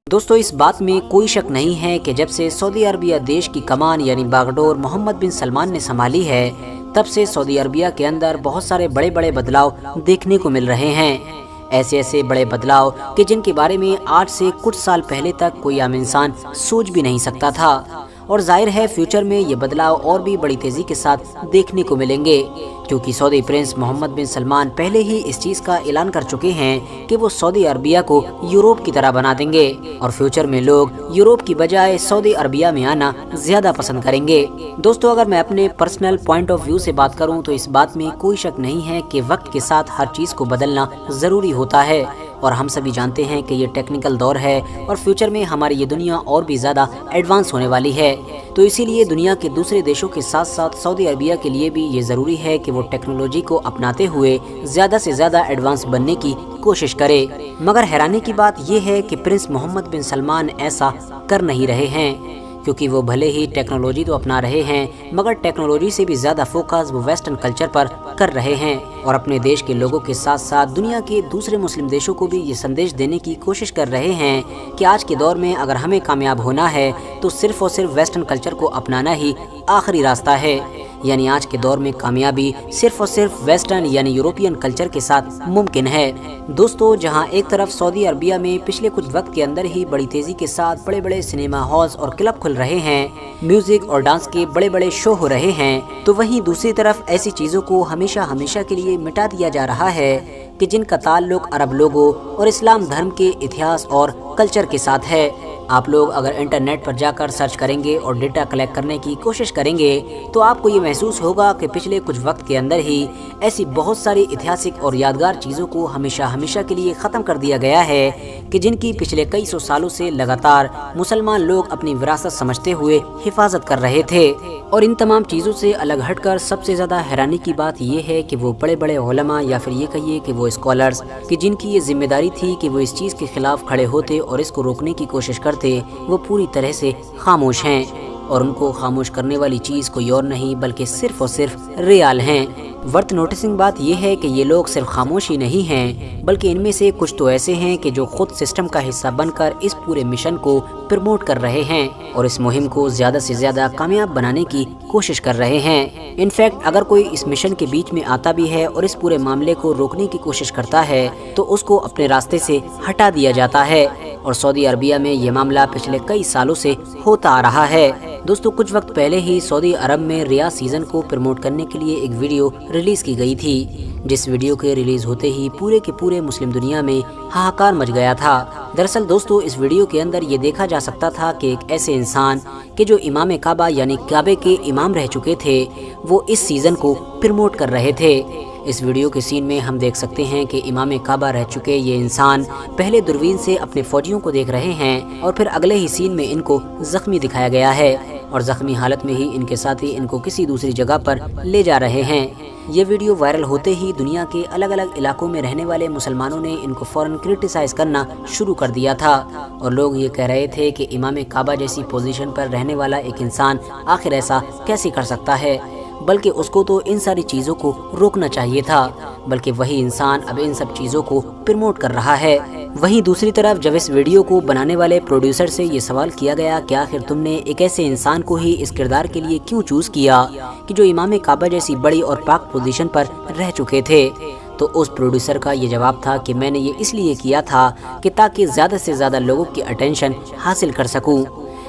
दोस्तों इस बात में कोई शक नहीं है कि जब से सऊदी अरबिया देश की कमान यानी बागडोर मोहम्मद बिन सलमान ने संभाली है, तब से सऊदी अरबिया के अंदर बहुत सारे बड़े बड़े बदलाव देखने को मिल रहे हैं। ऐसे बड़े बदलाव कि जिनके बारे में आज से कुछ साल पहले तक कोई आम इंसान सोच भी नहीं सकता था। और जाहिर है फ्यूचर में ये बदलाव और भी बड़ी तेज़ी के साथ देखने को मिलेंगे, क्योंकि सऊदी प्रिंस मोहम्मद बिन सलमान पहले ही इस चीज़ का ऐलान कर चुके हैं कि वो सऊदी अरबिया को यूरोप की तरह बना देंगे और फ्यूचर में लोग यूरोप की बजाय सऊदी अरबिया में आना ज़्यादा पसंद करेंगे। दोस्तों अगर मैं अपने पर्सनल पॉइंट ऑफ व्यू से बात करूं तो इस बात में कोई शक नहीं है कि वक्त के साथ हर चीज़ को बदलना ज़रूरी होता है और हम सभी जानते हैं कि ये टेक्निकल दौर है और फ्यूचर में हमारी ये दुनिया और भी ज़्यादा एडवांस होने वाली है। तो इसीलिए दुनिया के दूसरे देशों के साथ साथ सऊदी अरबिया के लिए भी ये ज़रूरी है कि वो टेक्नोलॉजी को अपनाते हुए ज़्यादा से ज़्यादा एडवांस बनने की कोशिश करे। मगर हैरानी की बात ये है कि प्रिंस मोहम्मद बिन सलमान ऐसा कर नहीं रहे हैं, क्योंकि वो भले ही टेक्नोलॉजी तो अपना रहे हैं मगर टेक्नोलॉजी से भी ज़्यादा फोकस वो वेस्टर्न कल्चर पर कर रहे हैं और अपने देश के लोगों के साथ साथ दुनिया के दूसरे मुस्लिम देशों को भी ये संदेश देने की कोशिश कर रहे हैं कि आज के दौर में अगर हमें कामयाब होना है तो सिर्फ और सिर्फ वेस्टर्न कल्चर को अपनाना ही आखिरी रास्ता है। यानी आज के दौर में कामयाबी सिर्फ और सिर्फ वेस्टर्न यानी यूरोपियन कल्चर के साथ मुमकिन है। दोस्तों जहां एक तरफ सऊदी अरबिया में पिछले कुछ वक्त के अंदर ही बड़ी तेजी के साथ बड़े बड़े सिनेमा हॉल्स और क्लब खुल रहे हैं, म्यूजिक और डांस के बड़े बड़े शो हो रहे हैं, तो वहीं दूसरी तरफ ऐसी चीज़ों को हमेशा हमेशा के लिए मिटा दिया जा रहा है कि जिनका ताल्लुक अरब लोगों और इस्लाम धर्म के इतिहास और कल्चर के साथ है। आप लोग अगर इंटरनेट पर जाकर सर्च करेंगे और डेटा कलेक्ट करने की कोशिश करेंगे तो आपको ये महसूस होगा कि पिछले कुछ वक्त के अंदर ही ऐसी बहुत सारी ऐतिहासिक और यादगार चीज़ों को हमेशा हमेशा के लिए ख़त्म कर दिया गया है कि जिनकी पिछले कई सौ सालों से लगातार मुसलमान लोग अपनी विरासत समझते हुए हिफाजत कर रहे थे। और इन तमाम चीज़ों से अलग हटकर सबसे ज़्यादा हैरानी की बात ये है कि वो बड़े बड़े उलमा या फिर ये कहिए कि वो स्कॉलर्स कि जिनकी ये जिम्मेदारी थी कि वो इस चीज़ के खिलाफ खड़े होते और इसको रोकने की कोशिश करते, वो पूरी तरह से खामोश हैं और उनको खामोश करने वाली चीज़ कोई और नहीं बल्कि सिर्फ और सिर्फ रियाल हैं। वर्थ नोटिसिंग बात यह है कि ये लोग सिर्फ खामोश ही नहीं हैं बल्कि इनमें से कुछ तो ऐसे हैं कि जो खुद सिस्टम का हिस्सा बनकर इस पूरे मिशन को प्रमोट कर रहे हैं और इस मुहिम को ज़्यादा से ज़्यादा कामयाब बनाने की कोशिश कर रहे हैं। इनफैक्ट अगर कोई इस मिशन के बीच में आता भी है और इस पूरे मामले को रोकने की कोशिश करता है तो उसको अपने रास्ते से हटा दिया जाता है और सऊदी अरबिया में ये मामला पिछले कई सालों से होता आ रहा है। दोस्तों कुछ वक्त पहले ही सऊदी अरब में रियाज सीज़न को प्रमोट करने के लिए एक वीडियो रिलीज़ की गई थी, जिस वीडियो के रिलीज़ होते ही पूरे के पूरे मुस्लिम दुनिया में हाहाकार मच गया था। दरअसल दोस्तों इस वीडियो के अंदर ये देखा जा सकता था कि एक ऐसे इंसान के जो इमाम काबा यानी काबे के इमाम रह चुके थे वो इस सीज़न को प्रमोट कर रहे थे। इस वीडियो के सीन में हम देख सकते हैं कि इमाम काबा रह चुके ये इंसान पहले दूरबीन से अपने फौजियों को देख रहे हैं और फिर अगले ही सीन में इनको जख्मी दिखाया गया है और जख्मी हालत में ही इनके साथी इनको किसी दूसरी जगह पर ले जा रहे हैं। ये वीडियो वायरल होते ही दुनिया के अलग अलग इलाकों में रहने वाले मुसलमानों ने इनको फ़ौरन क्रिटिसाइज करना शुरू कर दिया था और लोग ये कह रहे थे कि इमाम काबा जैसी पोजीशन पर रहने वाला एक इंसान आखिर ऐसा कैसे कर सकता है, बल्कि उसको तो इन सारी चीज़ों को रोकना चाहिए था, बल्कि वही इंसान अब इन सब चीज़ों को प्रमोट कर रहा है। वहीं दूसरी तरफ जब इस वीडियो को बनाने वाले प्रोड्यूसर से ये सवाल किया गया कि आखिर तुमने एक ऐसे इंसान को ही इस किरदार के लिए क्यों चूज़ किया कि जो इमाम काबा जैसी बड़ी और पाक पोजीशन पर रह चुके थे, तो उस प्रोड्यूसर का ये जवाब था कि मैंने ये इसलिए किया था कि ताकि ज़्यादा से ज़्यादा लोगों की अटेंशन हासिल कर सकूँ।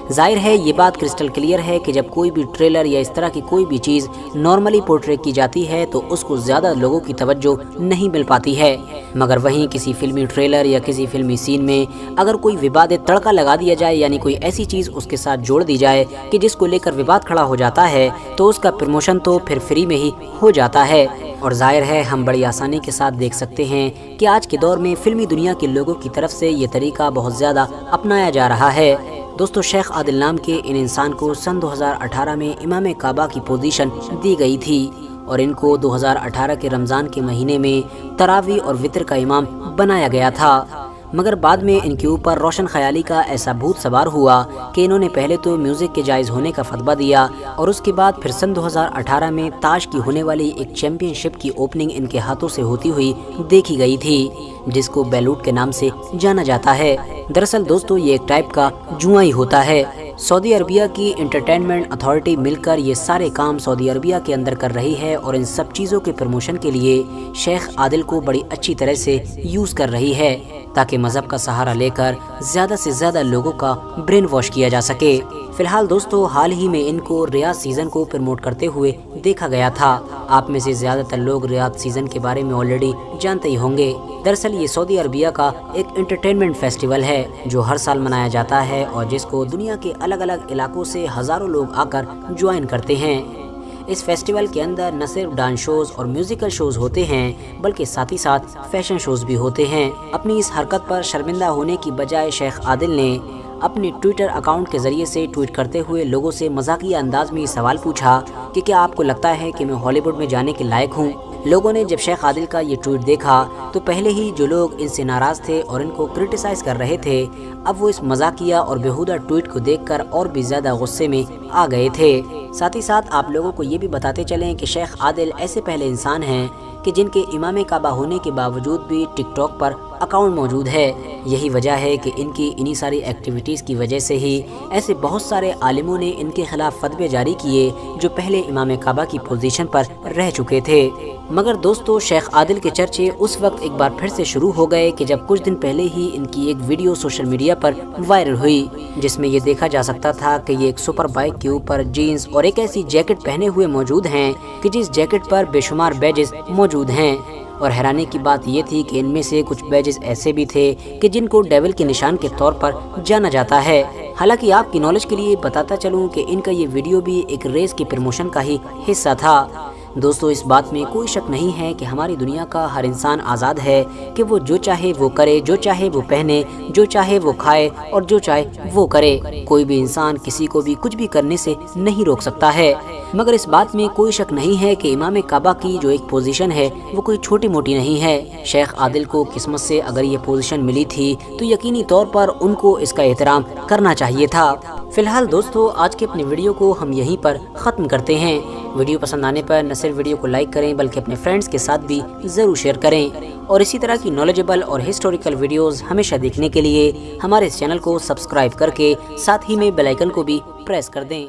जाहिर है ये बात क्रिस्टल क्लियर है कि जब कोई भी ट्रेलर या इस तरह की कोई भी चीज़ नॉर्मली पोर्ट्रेट की जाती है तो उसको ज़्यादा लोगों की तवज्जो नहीं मिल पाती है, मगर वहीं किसी फिल्मी ट्रेलर या किसी फिल्मी सीन में अगर कोई विवादित तड़का लगा दिया जाए यानी कोई ऐसी चीज़ उसके साथ जोड़ दी जाए कि जिसको लेकर विवाद खड़ा हो जाता है तो उसका प्रमोशन तो फिर फ्री में ही हो जाता है। और जाहिर है हम बड़ी आसानी के साथ देख सकते हैं कि आज के दौर में फिल्मी दुनिया के लोगों की तरफ से ये तरीका बहुत ज़्यादा अपनाया जा रहा है। दोस्तों शेख आदिल नाम के इन इंसान को सन 2018 में इमाम काबा की पोजीशन दी गई थी और इनको 2018 के रमज़ान के महीने में तरावी और वितर का इमाम बनाया गया था। مگر بعد میں ان کے اوپر روشن خیالی کا ایسا بھوت سوار ہوا کہ انہوں نے پہلے تو میوزک کے جائز ہونے کا فتویٰ دیا اور اس کے بعد پھر سن 2018 میں تاش کی ہونے والی ایک چیمپئن شپ کی اوپننگ ان کے ہاتھوں سے ہوتی ہوئی دیکھی گئی تھی، جس کو بیلوٹ کے نام سے جانا جاتا ہے۔ دراصل دوستو یہ ایک ٹائپ کا جوا ہی ہوتا ہے۔ سعودی عربیہ کی انٹرٹینمنٹ اتھارٹی مل کر یہ سارے کام سعودی عربیہ کے اندر کر رہی ہے اور ان سب چیزوں کے پروموشن کے لیے شیخ عادل کو بڑی اچھی طرح سے یوز کر رہی ہے تاکہ مذہب کا سہارا لے کر زیادہ سے زیادہ لوگوں کا برین واش کیا جا سکے۔ فی الحال دوستو حال ہی میں ان کو ریاض سیزن کو پروموٹ کرتے ہوئے دیکھا گیا تھا۔ آپ میں سے زیادہ تر لوگ ریاض سیزن کے بارے میں آلریڈی جانتے ہی ہوں گے۔ دراصل یہ سعودی عربیہ کا ایک انٹرٹینمنٹ فیسٹیول ہے جو ہر سال منایا جاتا ہے اور جس کو دنیا کے الگ الگ علاقوں سے ہزاروں لوگ آ کر جوائن کرتے ہیں۔ اس فیسٹیول کے اندر نہ صرف ڈانس شوز اور میوزیکل شوز ہوتے ہیں بلکہ ساتھ ہی ساتھ فیشن شوز بھی ہوتے ہیں۔ اپنی اس حرکت پر شرمندہ ہونے کی بجائے شیخ عادل نے اپنے ٹویٹر اکاؤنٹ کے ذریعے سے ٹویٹ کرتے ہوئے لوگوں سے مذاقیہ انداز میں یہ سوال پوچھا کہ کیا آپ کو لگتا ہے کہ میں ہالی ووڈ میں جانے کے لائق ہوں؟ لوگوں نے جب شیخ عادل کا یہ ٹویٹ دیکھا تو پہلے ہی جو لوگ ان سے ناراض تھے اور ان کو کرٹیسائز کر رہے تھے، اب وہ اس مذاقیہ اور بیہودہ ٹویٹ کو دیکھ کر اور بھی زیادہ غصے میں آ گئے تھے۔ ساتھ ہی ساتھ آپ لوگوں کو یہ بھی بتاتے چلیں کہ شیخ عادل ایسے پہلے انسان ہیں کہ جن کے امام کعبہ ہونے کے باوجود بھی ٹک ٹاک پر اکاؤنٹ موجود ہے۔ یہی وجہ ہے کہ ان کی انہی ساری ایکٹیویٹیز کی وجہ سے ہی ایسے بہت سارے عالموں نے ان کے خلاف فتوے جاری کیے جو پہلے امام کعبہ کی پوزیشن پر رہ چکے تھے۔ مگر دوستو شیخ عادل کے چرچے اس وقت ایک بار پھر سے شروع ہو گئے کہ جب کچھ دن پہلے ہی ان کی ایک ویڈیو سوشل میڈیا پر وائرل ہوئی جس میں یہ دیکھا جا سکتا تھا کہ یہ ایک سپر بائک کے اوپر جینز اور ایک ایسی جیکٹ پہنے ہوئے موجود ہیں کہ جس جیکٹ پر بے شمار بیجز موجود ہیں۔ اور حیرانی کی بات یہ تھی کہ ان میں سے کچھ بیجز ایسے بھی تھے کہ جن کو ڈیول کے نشان کے طور پر جانا جاتا ہے۔ حالانکہ آپ کی نالج کے لیے بتاتا چلوں کہ ان کا یہ ویڈیو بھی ایک ریس کی پروموشن کا ہی حصہ تھا۔ دوستو اس بات میں کوئی شک نہیں ہے کہ ہماری دنیا کا ہر انسان آزاد ہے کہ وہ جو چاہے وہ کرے، جو چاہے وہ پہنے، جو چاہے وہ کھائے اور جو چاہے وہ کرے۔ کوئی بھی انسان کسی کو بھی کچھ بھی کرنے سے نہیں روک سکتا ہے۔ مگر اس بات میں کوئی شک نہیں ہے کہ امام کعبہ کی جو ایک پوزیشن ہے وہ کوئی چھوٹی موٹی نہیں ہے۔ شیخ عادل کو قسمت سے اگر یہ پوزیشن ملی تھی تو یقینی طور پر ان کو اس کا احترام کرنا چاہیے تھا۔ فی الحال دوستو آج کے اپنی ویڈیو کو ہم یہیں پر ختم کرتے ہیں۔ ویڈیو پسند آنے پر نہ صرف ویڈیو کو لائک کریں بلکہ اپنے فرینڈز کے ساتھ بھی ضرور شیئر کریں اور اسی طرح کی نالجبل اور ہسٹوریکل ویڈیوز ہمیشہ دیکھنے کے لیے ہمارے اس چینل کو سبسکرائب کر کے ساتھ ہی میں بیل آئیکن کو بھی پریس کر دیں۔